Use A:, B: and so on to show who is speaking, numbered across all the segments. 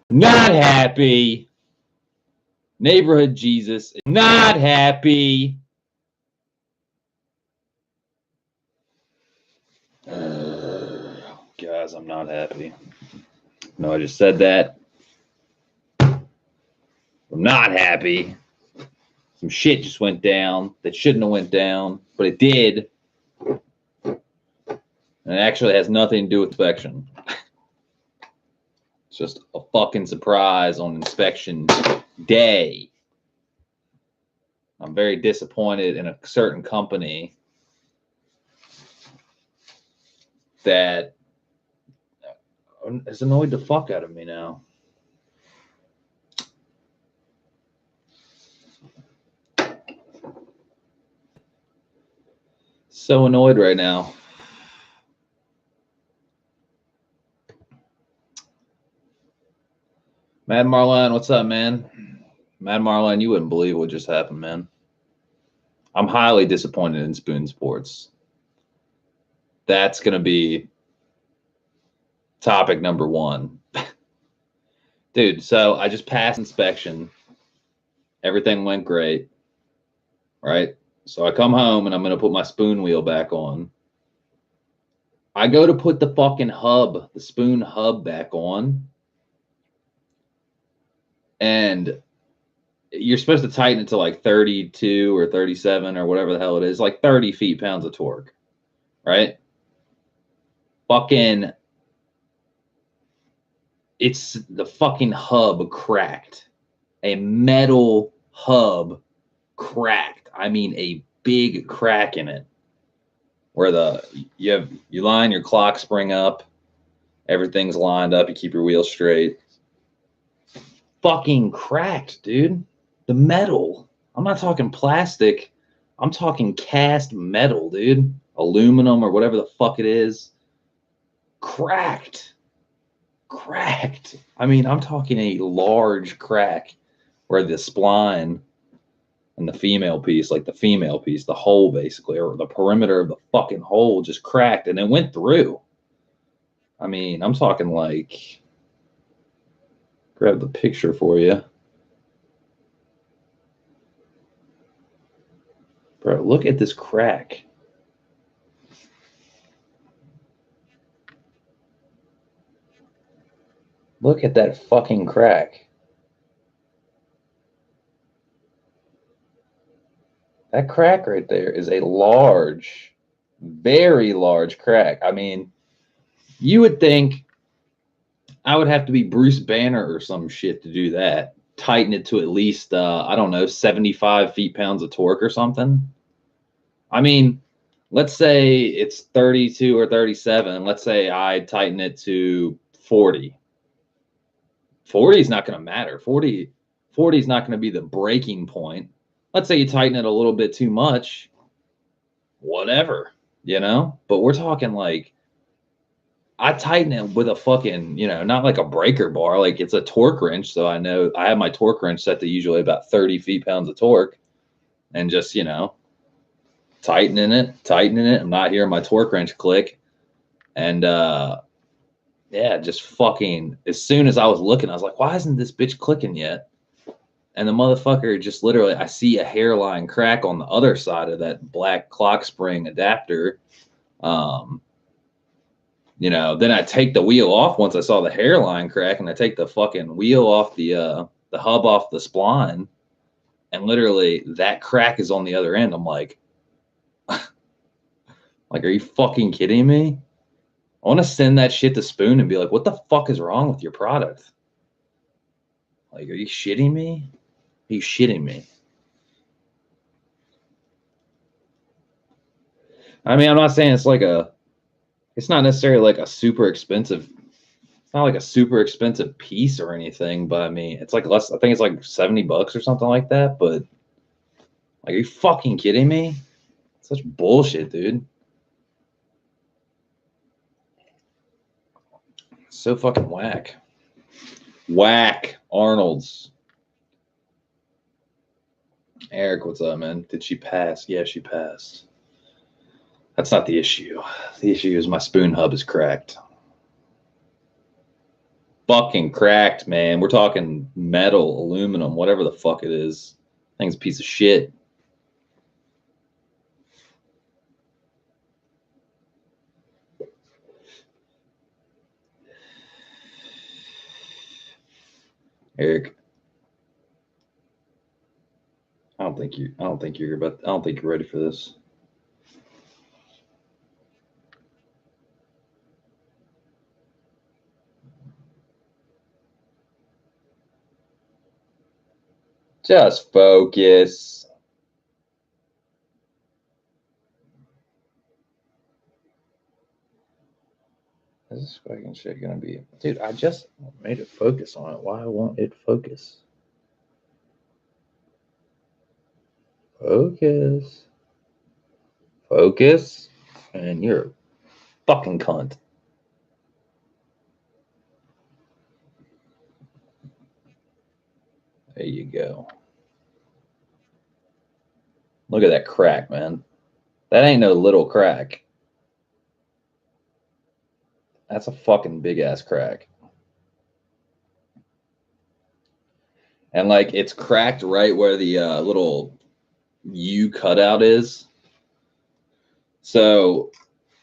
A: Not happy. Neighborhood Jesus. Not happy. Guys, I'm not happy. No, I just said that. I'm not happy. Some shit just went down that shouldn't have went down, but it did. And it actually has nothing to do with inspection. It's just a fucking surprise on inspection day. I'm very disappointed in a certain company that has annoyed the fuck out of me now. So annoyed right now. Mad Marline, what's up, man? Mad Marline, you wouldn't believe what just happened, man. I'm highly disappointed in Spoon Sports. That's going to be topic number one. Dude, so I just passed inspection. Everything went great, right? So I come home and I'm going to put my spoon wheel back on. I go to put the fucking hub, the spoon hub back on. And you're supposed to tighten it to like 32 or 37 or whatever the hell it is, like 30 feet-pounds of torque, right? Fucking, it's the fucking hub cracked. A metal hub cracked. I mean, a big crack in it. Where you line your clock spring up, everything's lined up, you keep your wheel straight. Fucking cracked, dude. The metal. I'm not talking plastic. I'm talking cast metal, dude. Aluminum or whatever the fuck it is. Cracked. Cracked. I mean, I'm talking a large crack where the spline and the female piece, like the female piece, the hole basically, or the perimeter of the fucking hole just cracked and it went through. I mean, I'm talking like, grab the picture for you. Bro, look at this crack. Look at that fucking crack. That crack right there is a large, very large crack. I mean, you would think I would have to be Bruce Banner or some shit to do that. Tighten it to at least, I don't know, 75 feet-pounds of torque or something. I mean, let's say it's 32 or 37. Let's say I tighten it to 40. 40 is not going to matter. 40 is not going to be the breaking point. Let's say you tighten it a little bit too much. Whatever, you know? But we're talking like, I tighten it with a fucking, not like a breaker bar. Like it's a torque wrench. So I know I have my torque wrench set to usually about 30 feet-pounds of torque. And just, tightening it. I'm not hearing my torque wrench click. And yeah, just fucking, as soon as I was looking, I was like, why isn't this bitch clicking yet? And the motherfucker just literally, I see a hairline crack on the other side of that black clock spring adapter. Then I take the wheel off once I saw the hairline crack, and I take the fucking wheel off the hub off the spline, and literally that crack is on the other end. I'm like, are you fucking kidding me? I want to send that shit to Spoon and be like, what the fuck is wrong with your product? Like, are you shitting me? Are you shitting me? I mean, I'm not saying it's not necessarily like a super expensive, it's not like a super expensive piece or anything, but I mean, it's like less, I think it's like $70 or something like that, but like, are you fucking kidding me? Such bullshit, dude. So fucking whack. Whack. Arnold's. Eric, what's up, man? Did she pass? Yeah, she passed. That's not the issue. The issue is my spoon hub is cracked. fucking cracked, man. We're talking metal, aluminum, whatever the fuck it is. Thing's a piece of shit. Eric, I don't think you're ready for this. Just focus. Is this fucking shit gonna be? Dude, I just made it focus on it. Why won't it focus? Focus. Focus. And you're a fucking cunt. There you go. Look at that crack, man. That ain't no little crack. That's a fucking big ass crack. And like it's cracked right where the little U cutout is. So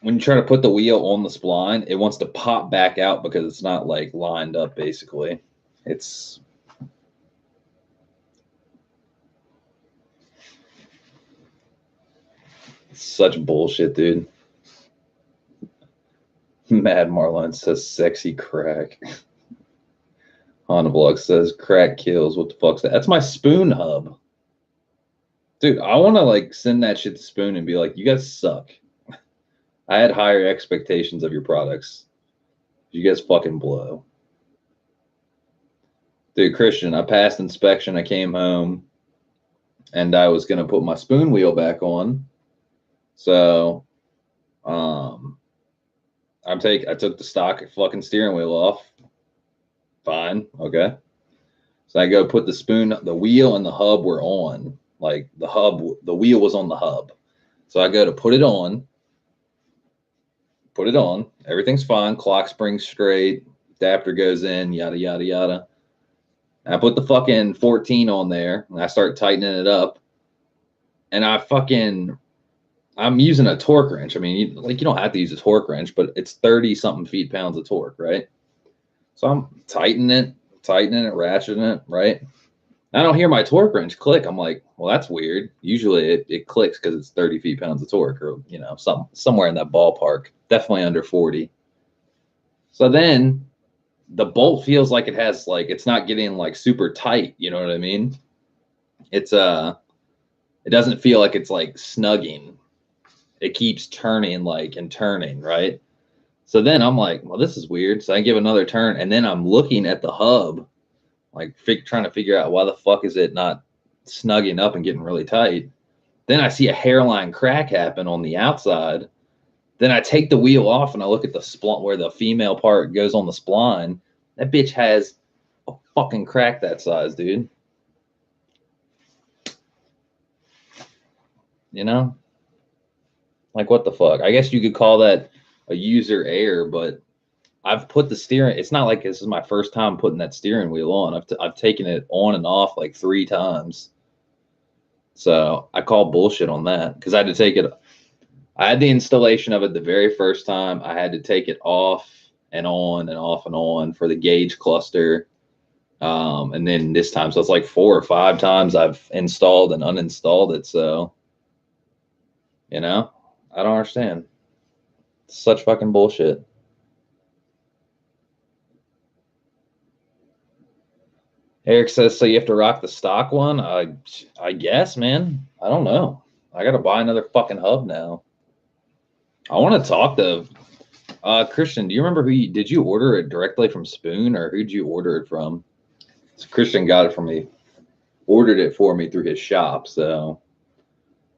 A: when you try to put the wheel on the spline, it wants to pop back out because it's not like lined up basically. It's such bullshit, dude. Mad Marlon says sexy crack. Honda Vlog says crack kills. What the fuck's that? That's my spoon hub. Dude, I want to like send that shit to Spoon and be like, you guys suck. I had higher expectations of your products. You guys fucking blow. Dude, Christian, I passed inspection. I came home and I was going to put my spoon wheel back on. So, I took the stock fucking steering wheel off. Fine. Okay. So I go put the wheel and the hub were on. Like the wheel was on the hub. So I go to put it on. Everything's fine. Clock spring's straight. Adapter goes in, yada, yada, yada. And I put the fucking 14 on there and I start tightening it up. And I'm using a torque wrench. I mean, you don't have to use a torque wrench, but it's 30 something feet-pounds of torque, right? So I'm tightening it, ratcheting it, right? I don't hear my torque wrench click. I'm like, well, that's weird. Usually it clicks because it's 30 feet-pounds of torque, or somewhere in that ballpark. Definitely under 40. So then the bolt feels like it's not getting like super tight. You know what I mean? It doesn't feel like it's like snugging. It keeps turning, right? So then I'm like, well, this is weird. So I give another turn, and then I'm looking at the hub, like trying to figure out why the fuck is it not snugging up and getting really tight. Then I see a hairline crack happen on the outside. Then I take the wheel off and I look at the spline where the female part goes on the spline. That bitch has a fucking crack that size, dude. You know? Like, what the fuck? I guess you could call that a user error, but I've put the steering. It's not like this is my first time putting that steering wheel on. I've taken it on and off like 3 times. So I call bullshit on that because I had to take it. I had the installation of it the very first time. I had to take it off and on and off and on for the gauge cluster. And then this time, so it's like 4 or 5 times I've installed and uninstalled it. So, I don't understand. It's such fucking bullshit. Eric says, so you have to rock the stock one? I guess, man. I don't know. I got to buy another fucking hub now. I want to talk to Christian. Do you remember did you order it directly from Spoon, or who'd you order it from? So Christian got it from me, ordered it for me through his shop. So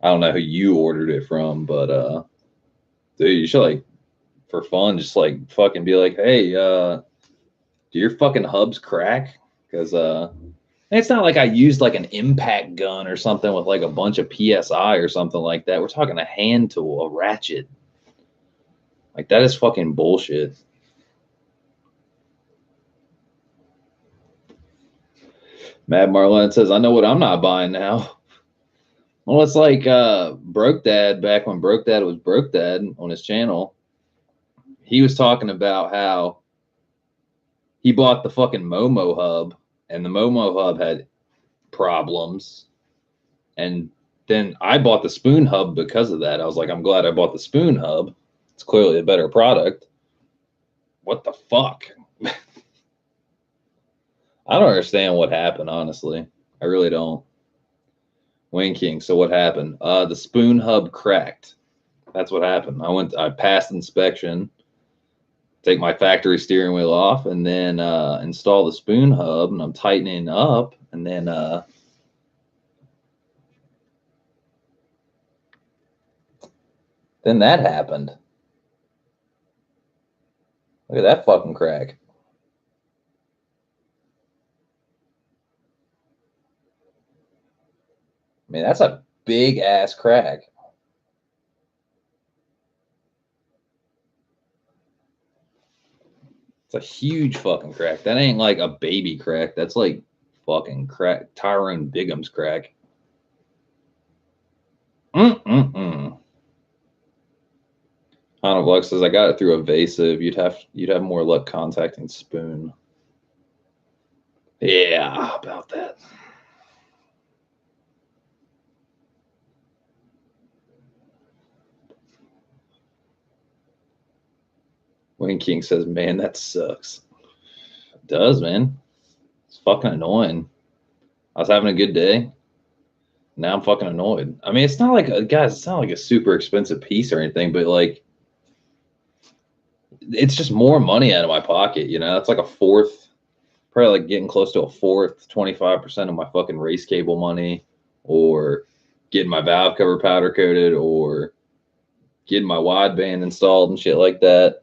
A: I don't know who you ordered it from, but dude, you should like, for fun, just like fucking be like, hey, do your fucking hubs crack? Because it's not like I used like an impact gun or something with like a bunch of PSI or something like that. We're talking a hand tool, a ratchet. Like, that is fucking bullshit. Mad Marlon says, I know what I'm not buying now. Well, it's like Broke Dad, back when Broke Dad was Broke Dad on his channel. He was talking about how he bought the fucking Momo Hub, and the Momo Hub had problems. And then I bought the Spoon Hub because of that. I was like, I'm glad I bought the Spoon Hub. It's clearly a better product. What the fuck? I don't understand what happened, honestly. I really don't. Wayne King. So what happened? The Spoon Hub cracked. That's what happened. I passed inspection, take my factory steering wheel off, and then install the Spoon Hub, and I'm tightening up, and then that happened. Look at that fucking crack. I mean, that's a big ass crack. It's a huge fucking crack. That ain't like a baby crack. That's like fucking crack. Tyrone Bigum's crack. Mm-mm-mm. Hanavlux says, I got it through Evasive. You'd have more luck contacting Spoon. Yeah, about that. Wayne King says, man, that sucks. It does, man. It's fucking annoying. I was having a good day. Now I'm fucking annoyed. I mean, it's not like, guys, it's not like a super expensive piece or anything, but like, it's just more money out of my pocket, you know? That's like a fourth, probably like getting close to a fourth, 25% of my fucking race cable money, or getting my valve cover powder coated, or getting my wideband installed and shit like that.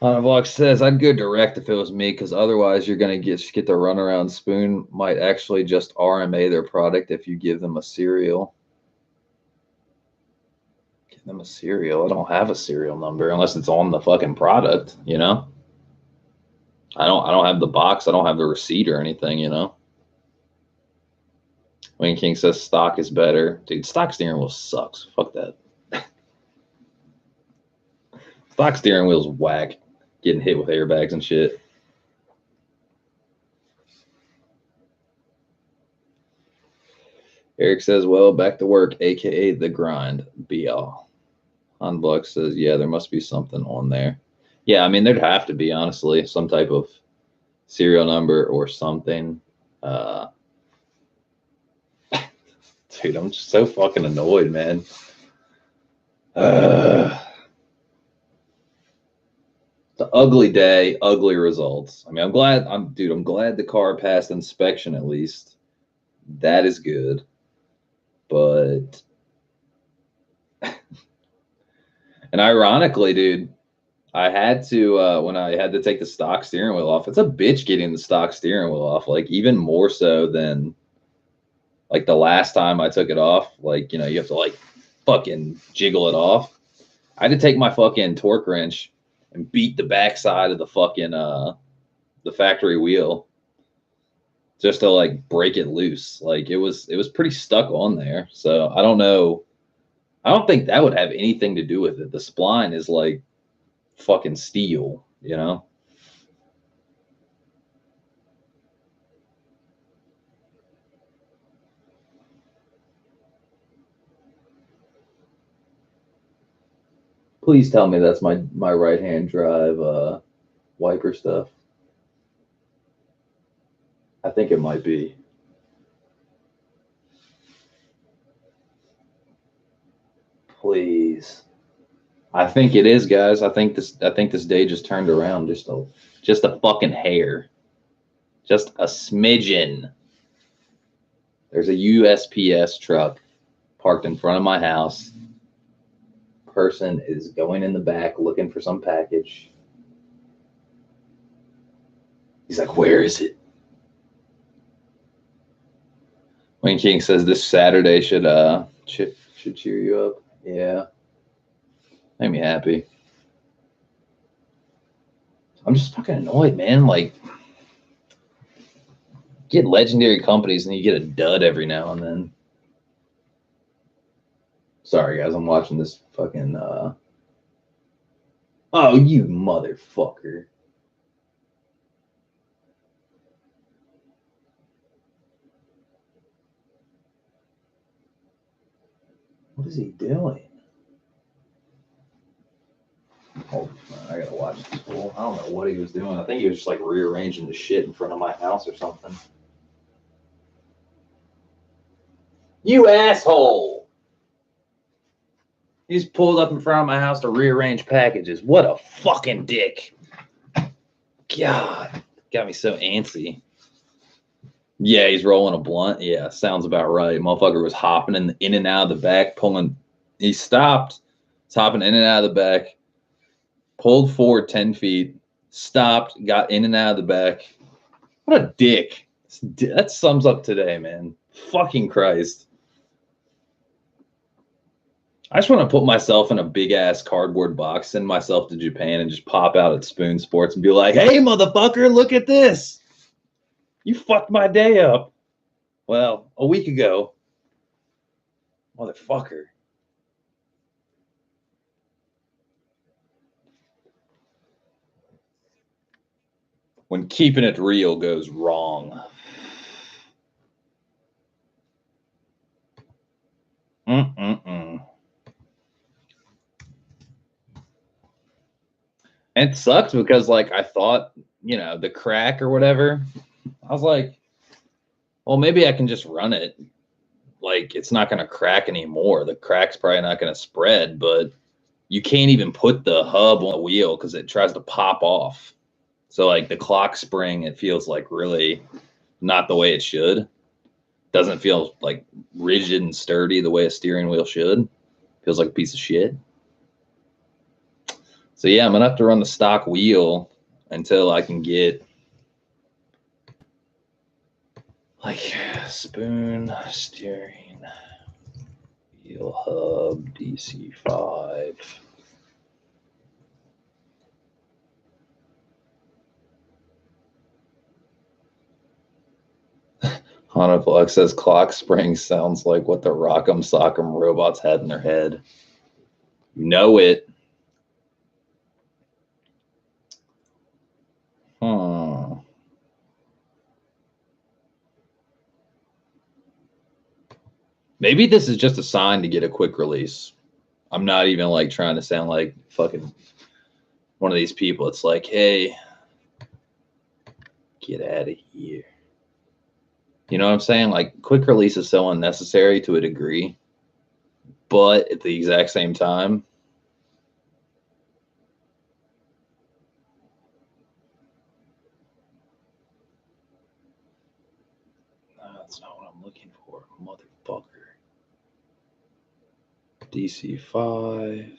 A: Vlog says, I'd go direct if it was me, because otherwise you're going to get the runaround. Spoon might actually just RMA their product if you give them a serial. Give them a serial? I don't have a serial number unless it's on the fucking product, you know? I don't have the box. I don't have the receipt or anything, you know? Wayne King says stock is better. Dude, stock steering wheel sucks. Fuck that. Stock steering wheel's whack. Getting hit with airbags and shit. Eric says, well, back to work, aka the grind. Be all. Hanbluck says, yeah, there must be something on there. Yeah, I mean, there'd have to be, honestly, some type of serial number or something. Dude, I'm just so fucking annoyed, man. It's an ugly day, ugly results. I mean, I'm glad the car passed inspection at least. That is good. But and ironically, dude, I had to when I had to take the stock steering wheel off. It's a bitch getting the stock steering wheel off, like even more so than like the last time I took it off. Like, you know, you have to like fucking jiggle it off. I had to take my fucking torque wrench and beat the backside of the fucking the factory wheel just to like break it loose. Like it was pretty stuck on there. So I don't know. I don't think that would have anything to do with it. The spline is like fucking steel, you know? Please tell me that's my right hand drive wiper stuff. I think it might be. Please. I think it is, guys. I think this day just turned around just a fucking hair. Just a smidgen. There's a USPS truck parked in front of my house. Person is going in the back looking for some package. He's like, where is it? Wayne King says this Saturday should cheer you up. Yeah. Make me happy. I'm just fucking annoyed, man. Like, get legendary companies and you get a dud every now and then. Sorry, guys. I'm watching this fucking. Oh, you motherfucker. What is he doing? Oh, I gotta watch this fool. I don't know what he was doing. I think he was just like rearranging the shit in front of my house or something. You asshole! He just pulled up in front of my house to rearrange packages. What a fucking dick. God, got me so antsy. Yeah, he's rolling a blunt. Yeah, sounds about right. Motherfucker was hopping in and out of the back, pulling. He stopped. He's hopping in and out of the back, pulled forward 10 feet, stopped, got in and out of the back. What a dick. That sums up today, man. Fucking Christ. I just want to put myself in a big ass cardboard box, send myself to Japan, and just pop out at Spoon Sports and be like, hey, motherfucker, look at this. You fucked my day up. Well, a week ago. Motherfucker. When keeping it real goes wrong. Mm-mm-mm. And it sucks because, like, I thought, the crack or whatever, I was like, well, maybe I can just run it. Like, it's not going to crack anymore. The crack's probably not going to spread, but you can't even put the hub on the wheel because it tries to pop off. So, like, the clock spring, it feels like really not the way it should. Doesn't feel like rigid and sturdy the way a steering wheel should. Feels like a piece of shit. So yeah, I'm gonna have to run the stock wheel until I can get like Spoon steering wheel hub DC5. Honaflex says clock spring sounds like what the Rock'em Sock'em robots had in their head. You know it. Maybe this is just a sign to get a quick release. I'm not even like trying to sound like fucking one of these people. It's like, hey, get out of here. You know what I'm saying? Like, quick release is so unnecessary to a degree, but at the exact same time, that's not what I'm looking for, motherfucker. DC5.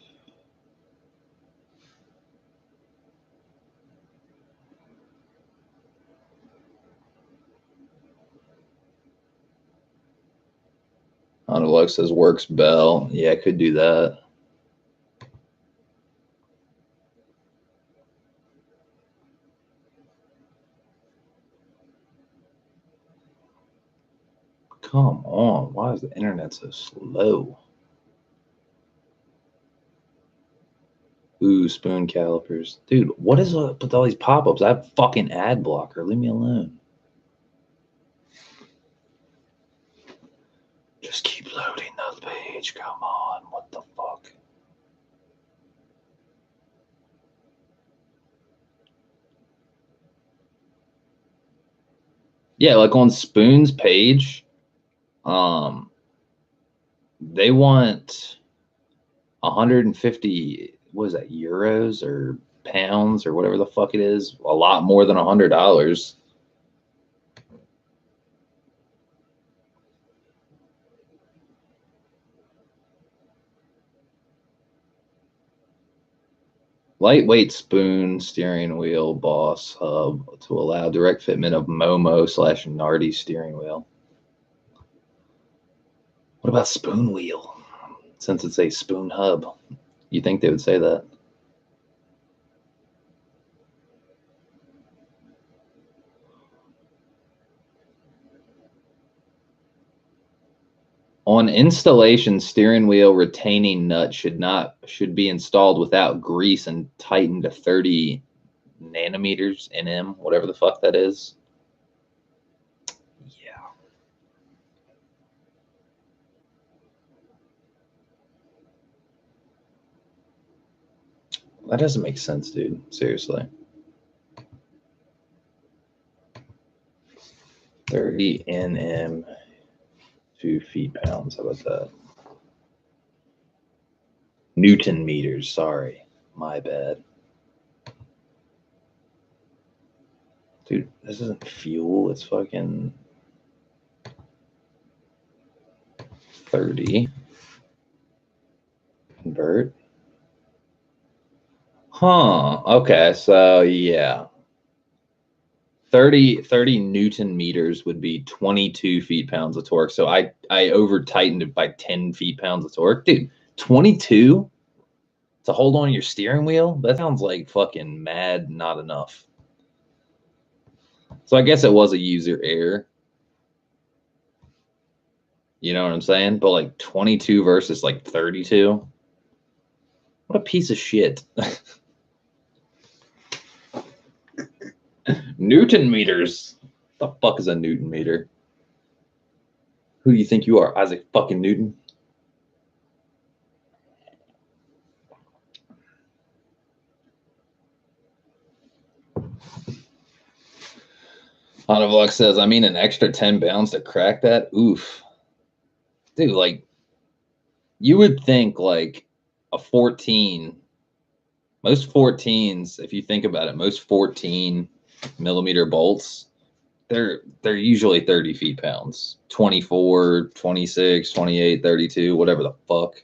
A: Honolux says works bell. Yeah, I could do that. Come on. Why is the internet so slow? Ooh, spoon calipers. Dude, what is up with all these pop-ups? I have fucking ad blocker. Leave me alone. Just keep loading the page. Come on. What the fuck? Yeah, like on Spoon's page, they want 150, what is that, euros or pounds or whatever the fuck it is, a lot more than $100. Lightweight spoon steering wheel boss hub to allow direct fitment of Momo/Nardi steering wheel. What about spoon wheel? Since it's a spoon hub, you think they would say that? On installation, steering wheel retaining nut should be installed without grease and tightened to 30 nanometers nm, whatever the fuck that is. Yeah. That doesn't make sense, dude. Seriously. 30 nm, 2 feet-pounds. How about that? Newton meters. Sorry. My bad. Dude, this isn't fuel. It's fucking 30. Convert. Huh. Okay. So, yeah. 30 Newton meters would be 22 feet-pounds of torque. So I over-tightened it by 10 feet-pounds of torque. Dude, 22 to hold on your steering wheel? That sounds like fucking mad not enough. So I guess it was a user error. You know what I'm saying? But like 22 versus like 32. What a piece of shit. Newton meters. What the fuck is a Newton meter? Who do you think you are, Isaac fucking Newton? Honavlog says, I mean, an extra 10 pounds to crack that? Oof. Dude, like, you would think like a 14, most 14s, if you think about it, most 14 millimeter bolts, they're usually 30 feet-pounds, 24, 26, 28, 32, whatever the fuck.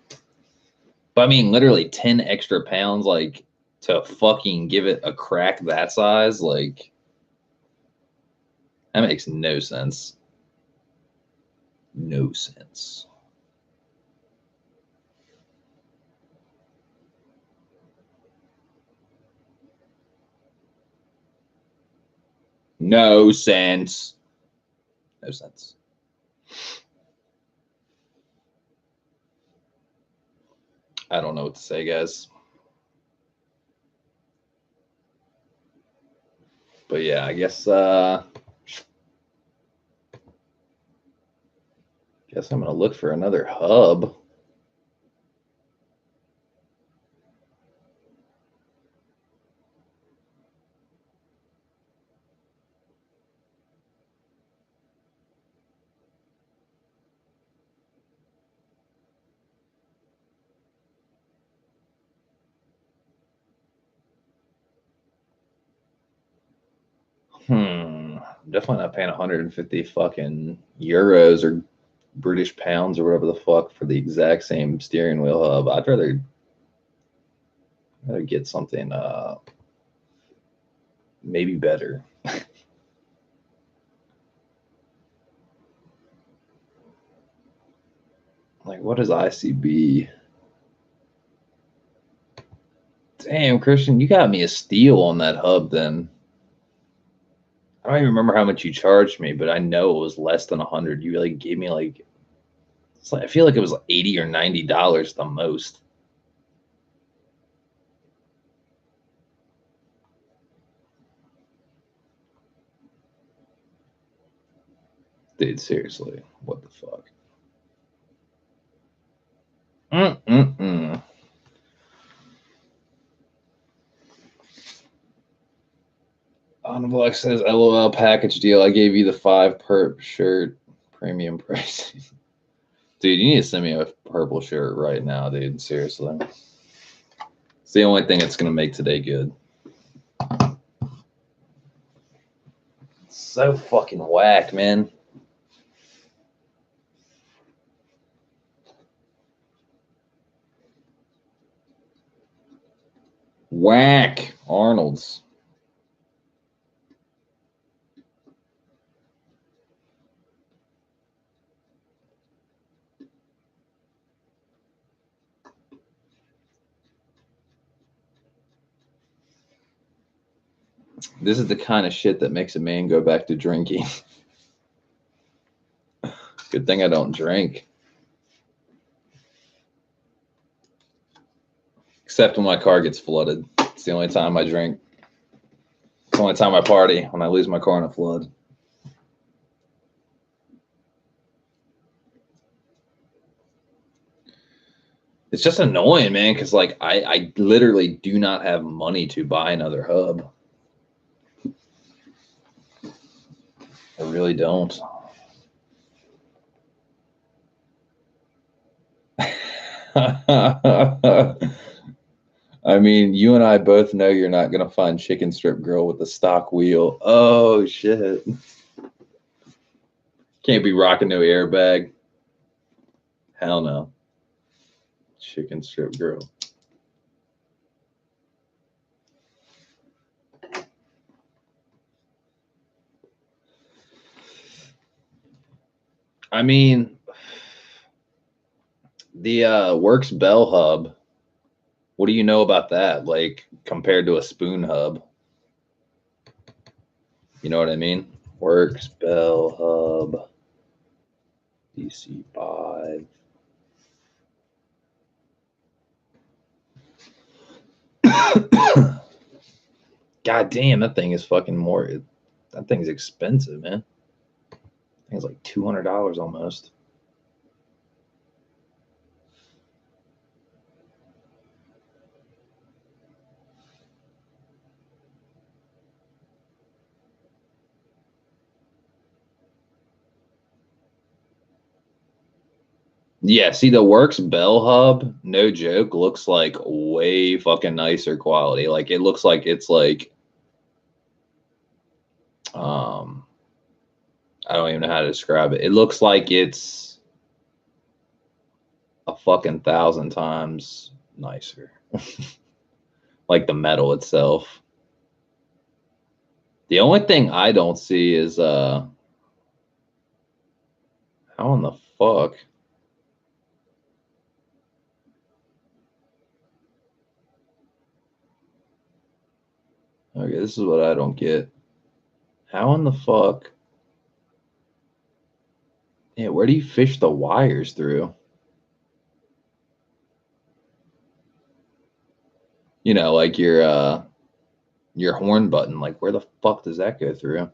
A: But I mean, literally 10 extra pounds, like, to fucking give it a crack that size, like, that makes no sense. No sense. No sense. No sense. I don't know what to say, guys. But yeah, I guess I'm gonna look for another hub. Definitely not paying 150 fucking euros or British pounds or whatever the fuck for the exact same steering wheel hub. I'd rather get something maybe better. Like, what is ICB? Damn, Christian, you got me a steal on that hub then. I don't even remember how much you charged me, but I know it was less than 100. You like gave me like, it's like I feel like it was like $80 or $90 the most. Dude, seriously, what the fuck? Onvlex says, LOL package deal. I gave you the 5 perp shirt premium price. Dude, you need to send me a purple shirt right now, dude. Seriously. It's the only thing that's going to make today good. So fucking whack, man. Whack. Arnold's. This is the kind of shit that makes a man go back to drinking. Good thing I don't drink. Except when my car gets flooded. It's the only time I drink. It's the only time I party, when I lose my car in a flood. It's just annoying, man, because like I literally do not have money to buy another hub. I really don't. I mean, you and I both know you're not gonna find Chicken Strip Grill with a stock wheel. Oh shit! Can't be rocking no airbag. Hell no. Chicken Strip Grill. I mean, the Works Bell hub. What do you know about that? Like compared to a spoon hub? You know what I mean? Works Bell hub. DC5. God damn, that thing is fucking more. That thing's expensive, man. I think it's like $200 almost. Yeah, see the Works Bell hub, no joke, looks like way fucking nicer quality. Like it looks like it's like um I don't even know how to describe it. It looks like it's a fucking 1,000 times nicer. Like the metal itself. The only thing I don't see is how in the fuck? Okay, this is what I don't get. How in the fuck? Yeah, where do you fish the wires through? You know, like your horn button, like where the fuck does that go through?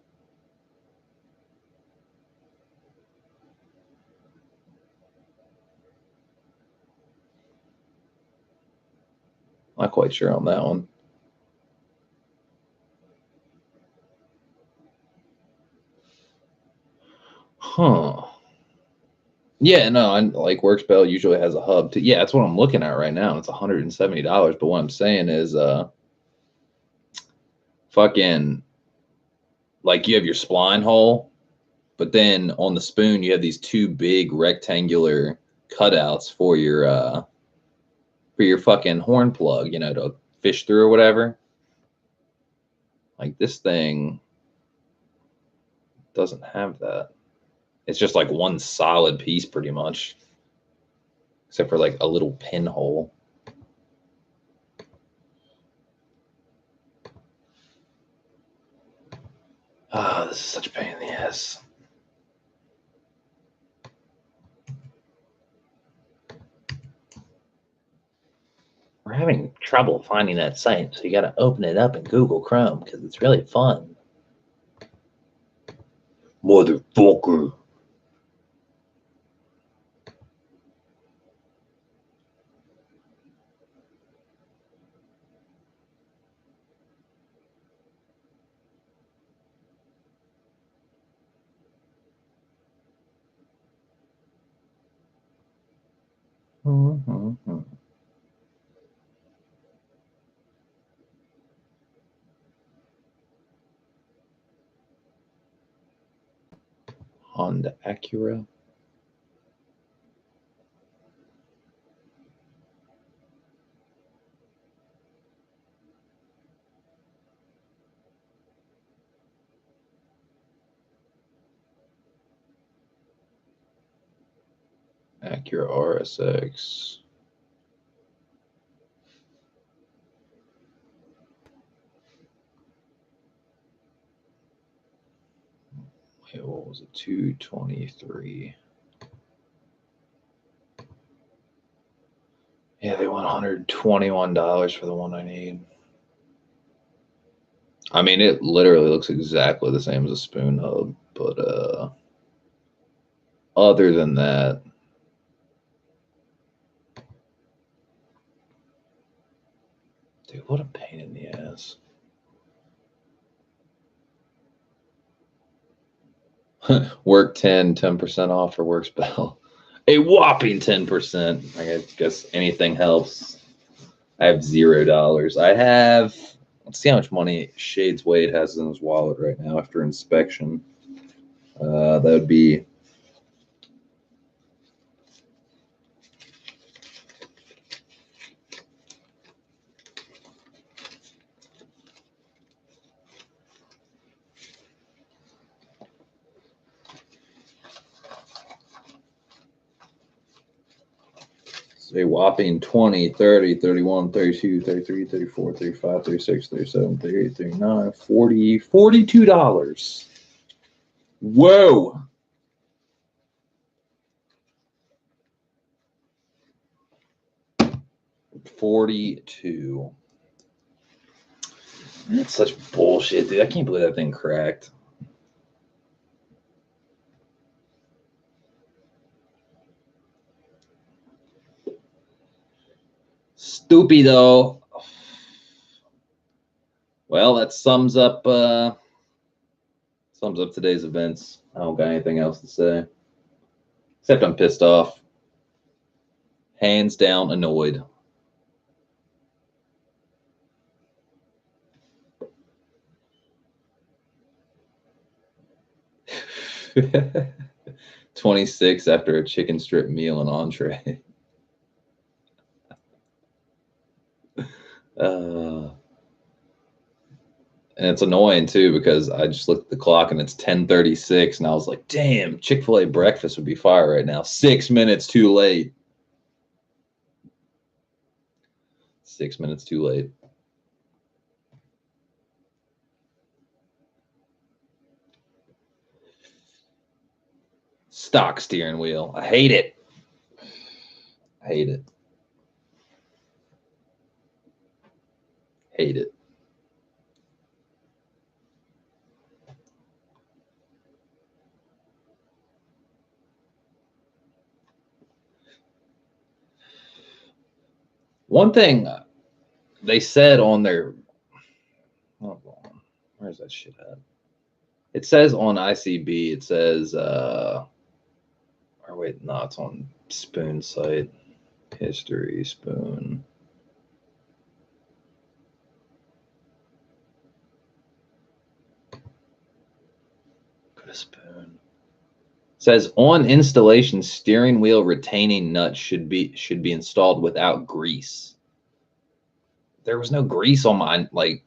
A: Not quite sure on that one. Huh. Yeah, no, I like WorksBell usually has a hub too. Yeah, that's what I'm looking at right now. It's $170. But what I'm saying is fucking like you have your spline hole, but then on the spoon you have these two big rectangular cutouts for your fucking horn plug, you know, to fish through or whatever. Like this thing doesn't have that. It's just like one solid piece pretty much. Except for like a little pinhole. Ah, this is such a pain in the ass. We're having trouble finding that site, so you got to open it up in Google Chrome because it's really fun. Motherfucker. Mm-hmm. Honda Acura. Acura RSX. Wait, what was it? 223. Yeah, they want $121 for the one I need. I mean, it literally looks exactly the same as a spoon hub, but other than that, dude, what a pain in the ass. Work 10% off for Works Bell. A whopping 10%. I guess anything helps. I have $0. I have, let's see how much money Shades Wade has in his wallet right now after inspection. That would be a whopping 20, 30, 31, 32, 33, 34, 35, 36, 37, 38, 39, 40, $42. Whoa. $42. That's such bullshit, dude. I can't believe that thing cracked. Stupido. Well, that sums up today's events. I don't got anything else to say. Except I'm pissed off. Hands down annoyed. $26 after a chicken strip meal and entree. And it's annoying too because I just looked at the clock and it's 10:36 and I was like, damn, Chick-fil-A breakfast would be fire right now. 6 minutes too late. 6 minutes too late. Stock steering wheel. I hate it. I hate it. Hate it. One thing they said on their, oh, where's that shit at? It says on ICB, it says, or wait, no, it's on Spoon site. History, Spoon. Go to Spoon. It says on installation, steering wheel retaining nuts should be installed without grease. There was no grease on mine. Like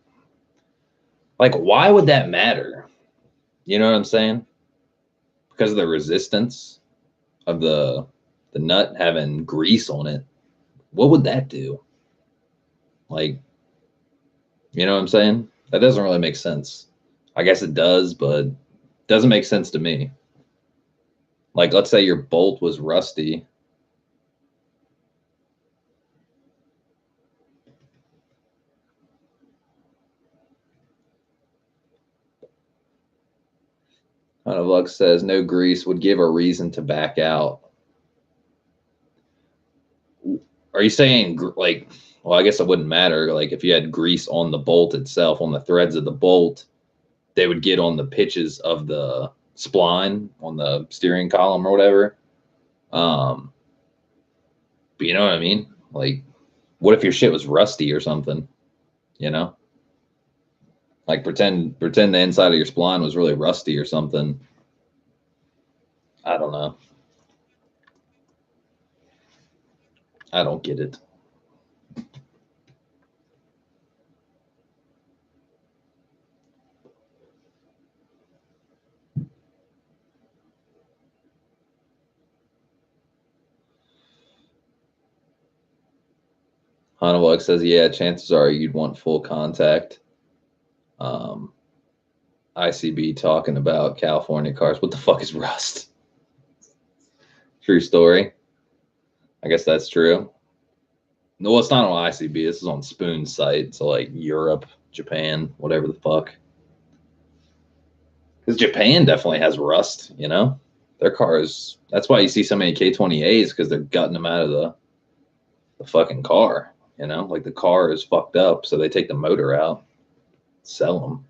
A: why would that matter? You know what I'm saying? Because of the resistance of the nut having grease on it. What would that do? Like, you know what I'm saying? That doesn't really make sense. I guess it does, but it doesn't make sense to me. Like, let's say your bolt was rusty. Lux says no grease would give a reason to back out. Are you saying like, well, I guess it wouldn't matter. Like if you had grease on the bolt itself, on the threads of the bolt, they would get on the pitches of the spline on the steering column or whatever. But you know what I mean? Like, what if your shit was rusty or something? You know? Like pretend the inside of your spline was really rusty or something. I don't know. I don't get it. Hanawak says, yeah, chances are you'd want full contact. ICB talking about California cars. What the fuck is rust? True story. I guess that's true. No, it's not on ICB. This is on Spoon's site. So like Europe, Japan, whatever the fuck. Because Japan definitely has rust, you know? Their cars, that's why you see so many K20As, because they're gutting them out of the fucking car, you know? Like the car is fucked up, so they take the motor out, sell them.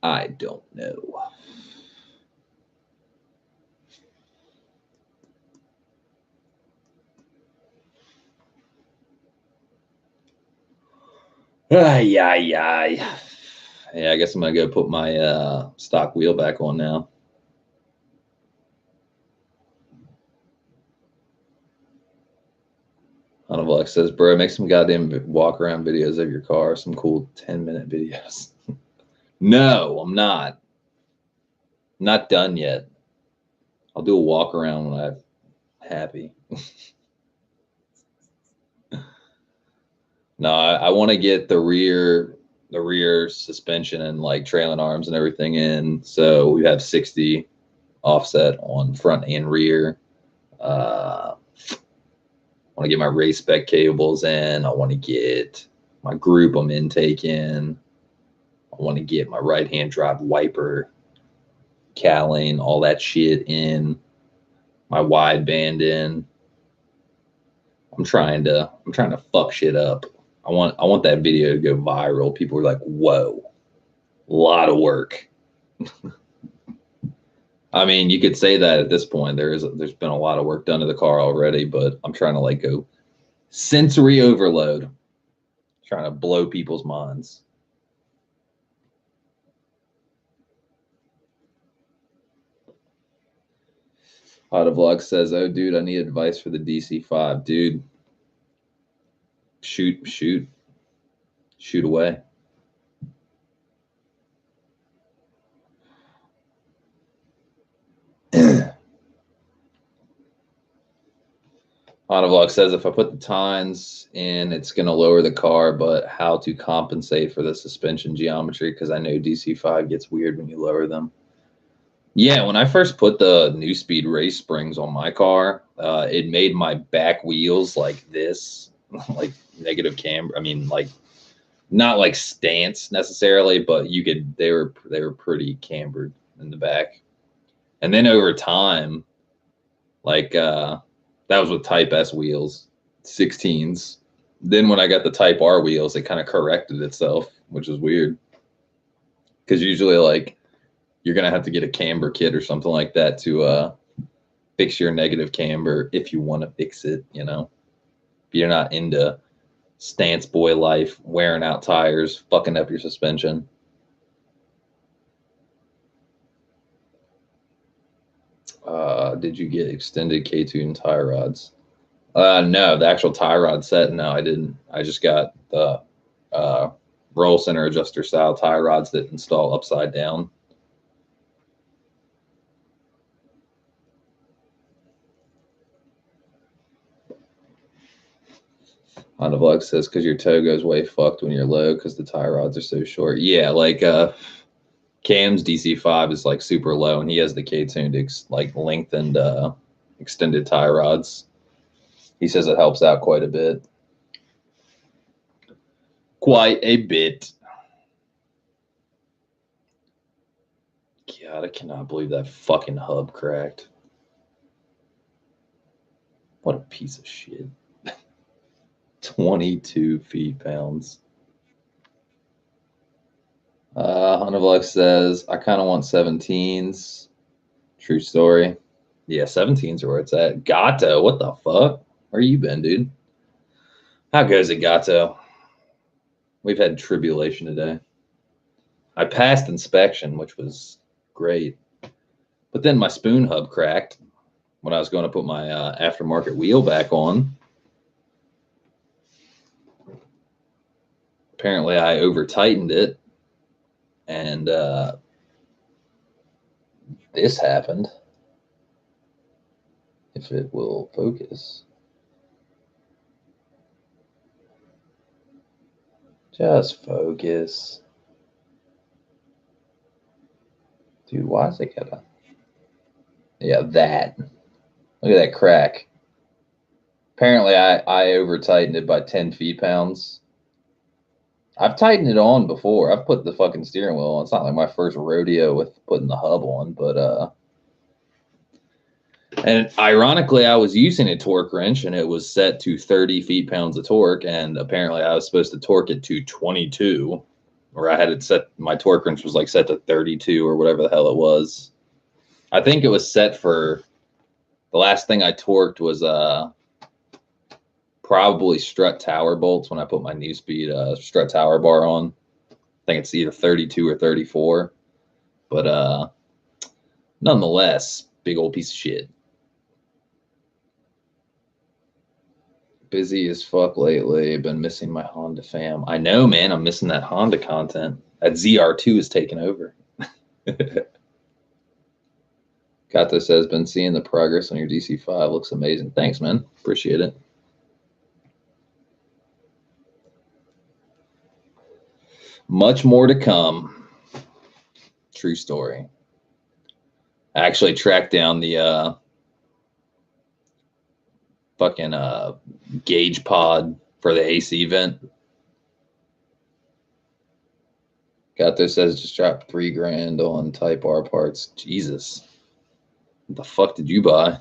A: I don't know. Ay, ay, ay. Yeah, I guess I'm gonna go put my stock wheel back on now. Hunavlux says, bro, make some goddamn walk around videos of your car, some cool 10-minute videos. No, I'm not. I'm not done yet. I'll do a walk around when I'm happy. No, I want to get the rear suspension and like trailing arms and everything in. So we have 60 offset on front and rear. I want to get my race spec cables in. I want to get my group intake in. I want to get my right hand drive wiper, cowling, all that shit in. My wideband in. I'm trying to fuck shit up. I want that video to go viral. People are like, whoa, a lot of work. I mean, you could say that at this point. There's been a lot of work done to the car already, but I'm trying to like go sensory overload, trying to blow people's minds. Vlog says, "Oh, dude, I need advice for the DC5, dude. Shoot away." Vlog says, if I put the tines in, it's going to lower the car, but how to compensate for the suspension geometry? Because I know DC5 gets weird when you lower them. Yeah, when I first put the New Speed race springs on my car, it made my back wheels like this, like negative camber. I mean, like not like stance necessarily, but you could. They were pretty cambered in the back. And then over time, like that was with Type S wheels, 16s. Then when I got the Type R wheels, it kind of corrected itself, which is weird. Because usually, like, you're gonna have to get a camber kit or something like that to fix your negative camber if you want to fix it. You know, if you're not into stance boy life, wearing out tires, fucking up your suspension. Did you get extended K2 tie rods? No, the actual tie rod set. No, I didn't. I just got the uh, roll center adjuster style tie rods that install upside down. Honda Vlog says, because your toe goes way fucked when you're low because the tie rods are so short. Yeah, like Cam's DC5 is like super low, and he has the K-tuned like lengthened extended tie rods. He says it helps out quite a bit. Quite a bit. God, I cannot believe that fucking hub cracked. What a piece of shit. 22 feet-pounds. Huntervlux says, I kind of want 17s. True story. Yeah, 17s are where it's at. Gato, what the fuck? Where you been, dude? How goes it, Gato? We've had tribulation today. I passed inspection, which was great. But then my spoon hub cracked when I was going to put my aftermarket wheel back on. Apparently, I over-tightened it, and this happened. If it will focus. Just focus. Dude, why is it gotta? Yeah, that. Look at that crack. Apparently, I over tightened it by 10 feet-pounds. I've tightened it on before. I've put the fucking steering wheel on. It's not like my first rodeo with putting the hub on, but and ironically, I was using a torque wrench and it was set to 30 feet-pounds of torque, and apparently I was supposed to torque it to 22, or I had it set. My torque wrench was like set to 32 or whatever the hell it was. I think it was set for the last thing I torqued was probably strut tower bolts when I put my new speed strut tower bar on. I think it's either 32 or 34, but nonetheless, big old piece of shit. Busy as fuck lately. Been missing my Honda fam. I know, man. I'm missing that Honda content. That ZR2 is taking over. Kato says, been seeing the progress on your DC5. Looks amazing. Thanks, man. Appreciate it. Much more to come. True story. I actually tracked down the fucking gauge pod for the AC vent. Kato says just dropped $3,000 on Type R parts. Jesus. What the fuck did you buy?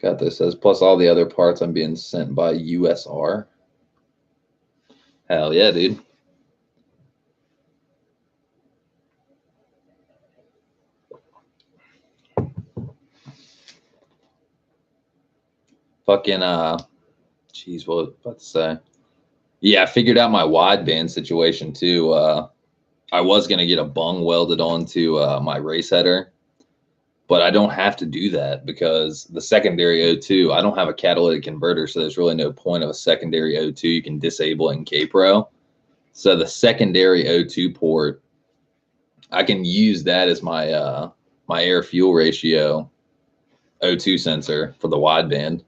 A: Kato says, plus all the other parts I'm being sent by USR. Hell yeah, dude. Fucking jeez, what was I about to say? Yeah, I figured out my wideband situation too. I was gonna get a bung welded onto my race header, but I don't have to do that because the secondary O2, I don't have a catalytic converter, so there's really no point of a secondary O2. You can disable it in K-Pro. So the secondary O2 port, I can use that as my my air fuel ratio O2 sensor for the wideband.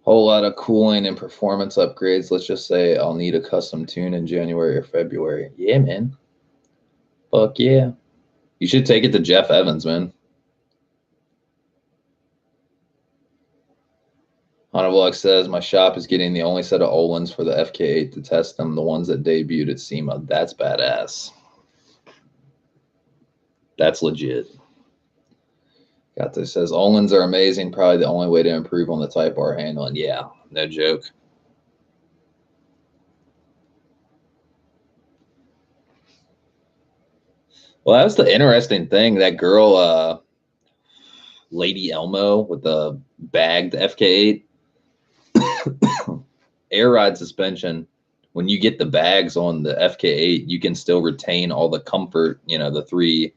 A: Whole lot of cooling and performance upgrades. Let's just say I'll need a custom tune in January or February. Yeah, man. Fuck yeah. You should take it to Jeff Evans, man. Honavlog says, my shop is getting the only set of Öhlins for the FK8 to test them, the ones that debuted at SEMA. That's badass. That's legit. Got this. Says, Öhlins are amazing. Probably the only way to improve on the Type R handling. Yeah, no joke. Well, that was the interesting thing. That girl, Lady Elmo with the bagged FK8, air ride suspension. When you get the bags on the FK8, you can still retain all the comfort, you know, the 3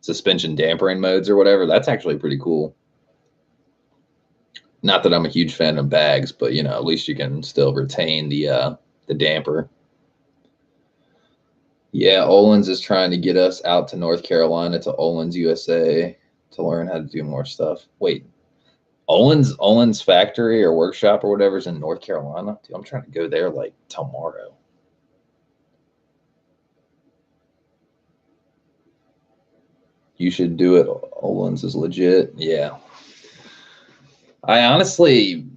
A: suspension dampering modes or whatever. That's actually pretty cool. Not that I'm a huge fan of bags, but you know, at least you can still retain the damper. Yeah, Öhlins is trying to get us out to North Carolina to Öhlins USA to learn how to do more stuff. Wait, Öhlins factory or workshop or whatever is in North Carolina? Dude, I'm trying to go there like tomorrow. You should do it. Öhlins is legit. Yeah. I honestly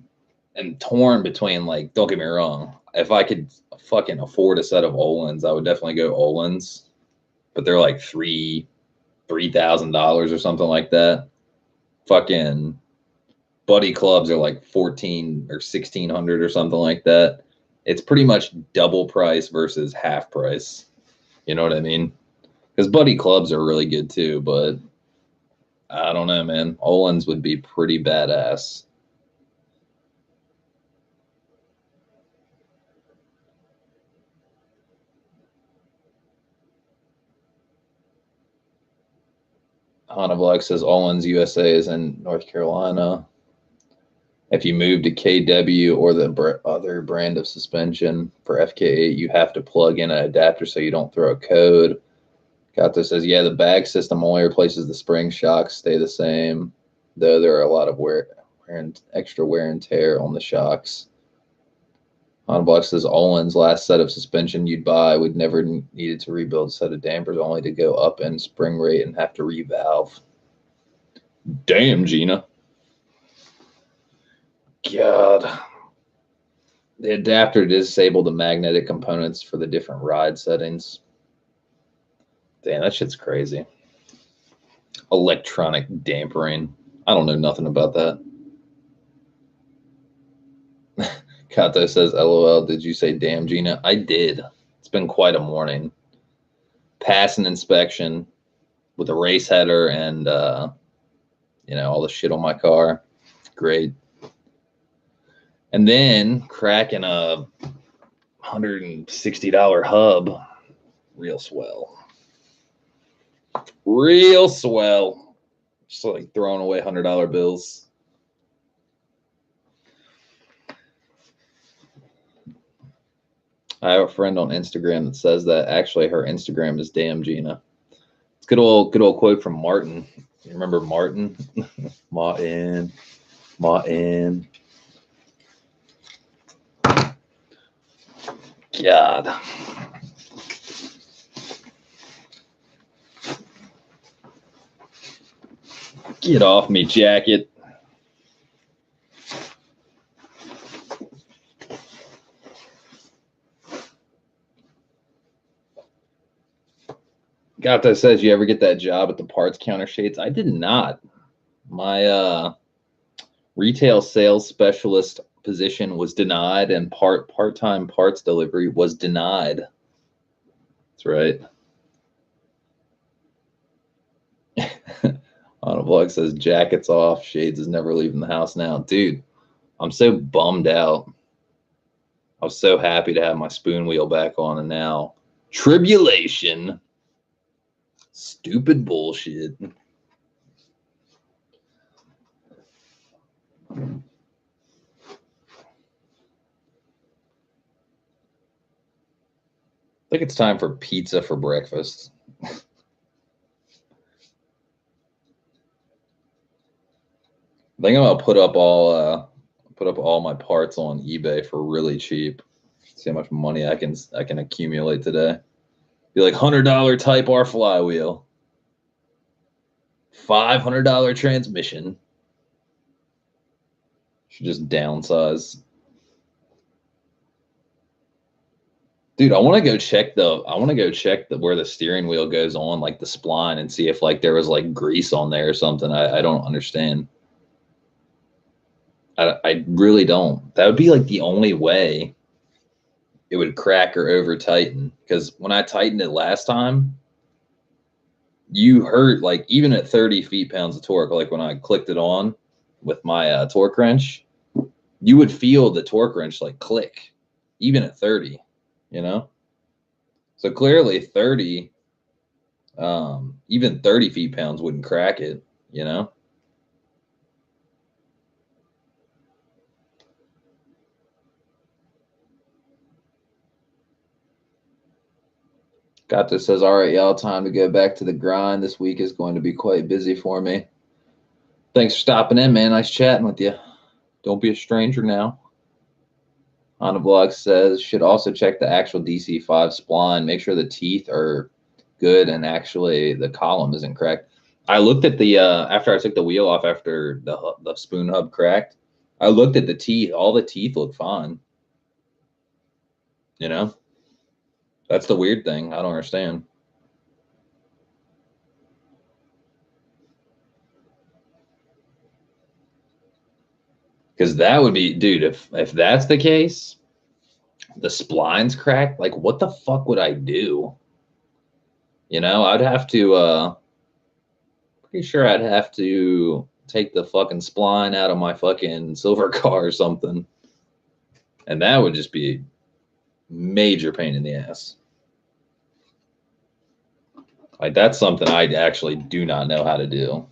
A: am torn between, like, don't get me wrong. If I could fucking afford a set of Öhlins, I would definitely go Öhlins. But they're like $3,000 or something like that. Fucking Buddy clubs are like 14 or 1600 or something like that. It's pretty much double price versus half price. You know what I mean? Because Buddy clubs are really good too, but I don't know, man. Öhlins would be pretty badass. Hanavlog says Öhlins USA is in North Carolina. If you move to KW or the other brand of suspension for FK8, you have to plug in an adapter so you don't throw a code. Gato says, yeah, the bag system only replaces the spring shocks, stay the same. though there are a lot of extra wear and tear on the shocks. Honda says Olin's last set of suspension you'd buy would never needed to rebuild a set of dampers, only to go up in spring rate and have to revalve. Damn, Gina. God. The adapter to disable the magnetic components for the different ride settings. Damn, that shit's crazy. Electronic dampering. I don't know nothing about that. Kato says, LOL, did you say damn, Gina? I did. It's been quite a morning. Pass an inspection with a race header and, all the shit on my car. Great. And then cracking a $160 hub. Real swell. Real swell. Just like throwing away $100 bills. I have a friend on Instagram that says that actually her Instagram is damn Gina. It's good old quote from Martin. You remember Martin? Martin. God. Get off me, jacket. Gato says, you ever get that job at the parts counter shades? I did not. My retail sales specialist position was denied, and part-time parts delivery was denied. That's right. On a vlog says, jackets off, shades is never leaving the house now. Dude, I'm so bummed out. I was so happy to have my spoon wheel back on, and now tribulation. Stupid bullshit. I think it's time for pizza for breakfast. I think I'm gonna put up all my parts on eBay for really cheap. See how much money I can accumulate today. Be like $100 Type R flywheel, $500 transmission. Should just downsize. Dude, I want to go check where the steering wheel goes on, like the spline, and see if like there was like grease on there or something. I don't understand. I really don't. That would be like the only way it would crack or over tighten. Because when I tightened it last time, you hurt like even at 30 feet-pounds of torque. Like when I clicked it on with my torque wrench, you would feel the torque wrench like click, even at 30. So clearly 30, even 30 feet-pounds wouldn't crack it. Gato says, all right, y'all, time to go back to the grind. This week is going to be quite busy for me. Thanks for stopping in, man. Nice chatting with you. Don't be a stranger now. On the vlog says, should also check the actual DC5 spline. Make sure the teeth are good and actually the column isn't cracked. I looked at the, after I took the wheel off after the spoon hub cracked, I looked at the teeth. All the teeth look fine. That's the weird thing. I don't understand. Because that would be, dude, if that's the case, the spline's cracked, like what the fuck would I do? I'd have to pretty sure I'd have to take the fucking spline out of my fucking silver car or something. And that would just be a major pain in the ass. Like that's something I actually do not know how to do.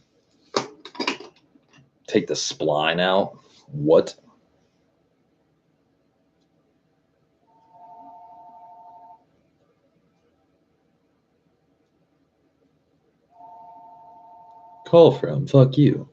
A: Take the spline out? What? Call from, fuck you.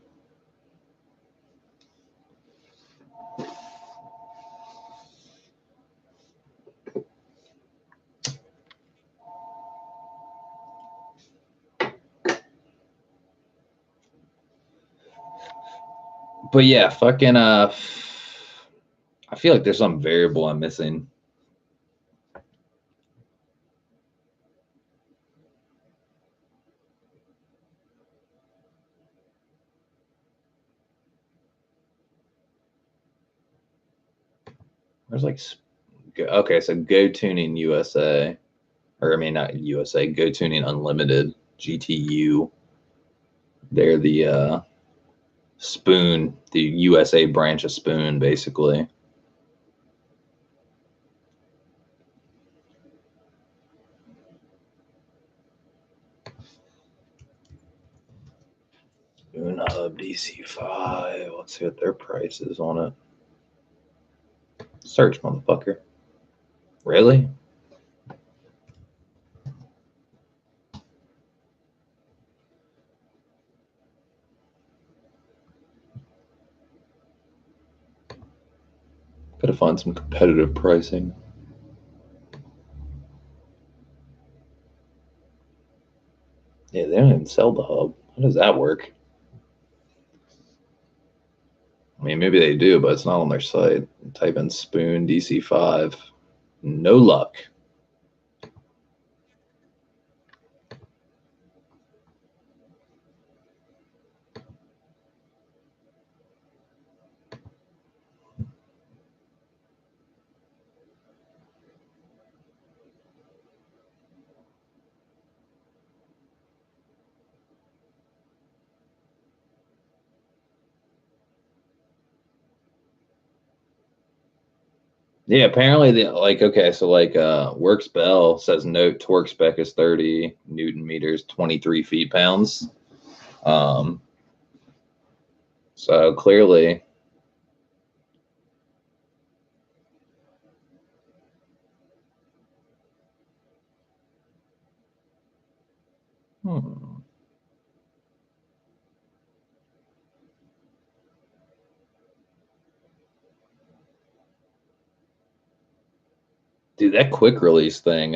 A: But yeah, fucking I feel like there's some variable I'm missing. There's like okay, so Go Tuning USA, or I mean not USA, Go Tuning Unlimited GTU. They're the Spoon, the USA branch of Spoon, basically. Spoon Hub DC5. Let's see what their price is on it. Search, motherfucker. Really? Gotta find some competitive pricing. Yeah, they don't even sell the hub. How does that work? I mean, maybe they do, but it's not on their site. Type in Spoon DC5. No luck. Yeah, apparently the like okay, so like Works Bell says note torque spec is 30 Newton meters, 23 feet pounds. So clearly hmm. Dude, that quick release thing,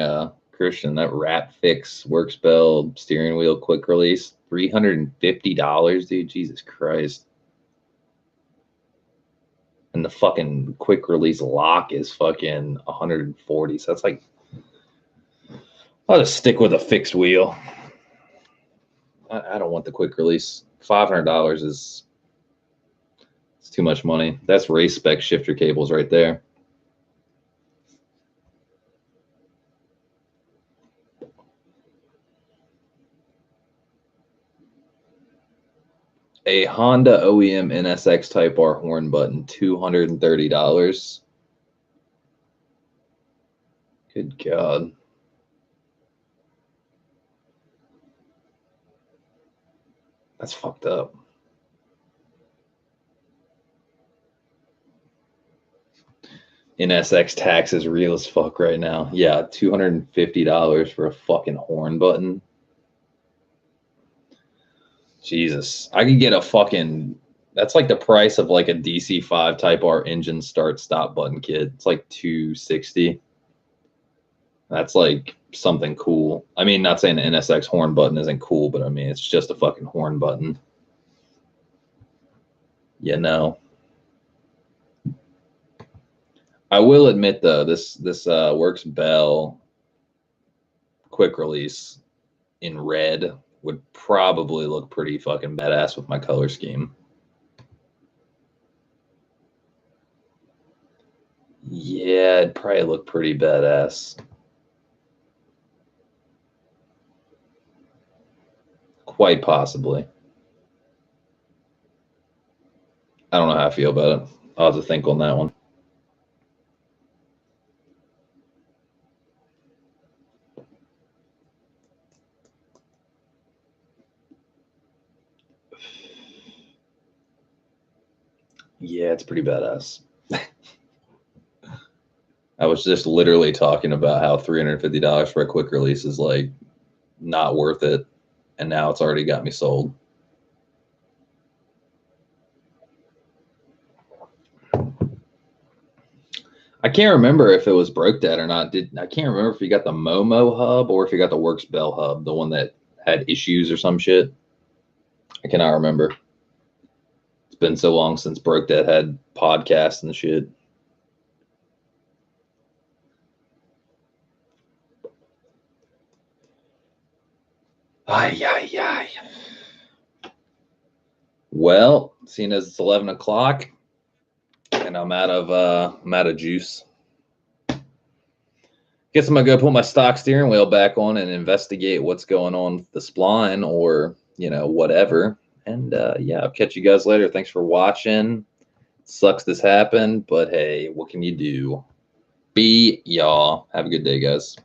A: Christian, that Rat Fix Works Bell steering wheel quick release, $350, dude. Jesus Christ. And the fucking quick release lock is fucking 140. So that's like I'll just stick with a fixed wheel. I don't want the quick release. $500 is it's too much money. That's race spec shifter cables right there. A Honda OEM NSX Type R horn button, $230. Good God. That's fucked up. NSX tax is real as fuck right now. Yeah, $250 for a fucking horn button. Jesus. I could get a fucking that's like the price of like a DC5 Type R engine start stop button kit. It's like 260. That's like something cool. I mean, not saying the NSX horn button isn't cool, but I mean, it's just a fucking horn button. You know. I will admit though, this Works Bell quick release in red would probably look pretty fucking badass with my color scheme. Yeah, it'd probably look pretty badass. Quite possibly. I don't know how I feel about it. I'll have to think on that one. Yeah, it's pretty badass. I was just literally talking about how $350 for a quick release is like not worth it, and now it's already got me sold. I can't remember if it was broke that or not. I can't remember if you got the Momo hub or if you got the Works Bell hub, the one that had issues or some shit. I cannot remember. It's been so long since Broke That had podcasts and shit. Ay, ay, ay. Well, seeing as it's 11 o'clock and I'm out of juice, guess I'm gonna go put my stock steering wheel back on and investigate what's going on with the spline or, you know, whatever. And yeah, I'll catch you guys later. Thanks for watching. Sucks this happened, but hey, what can you do? Be y'all. Have a good day, guys.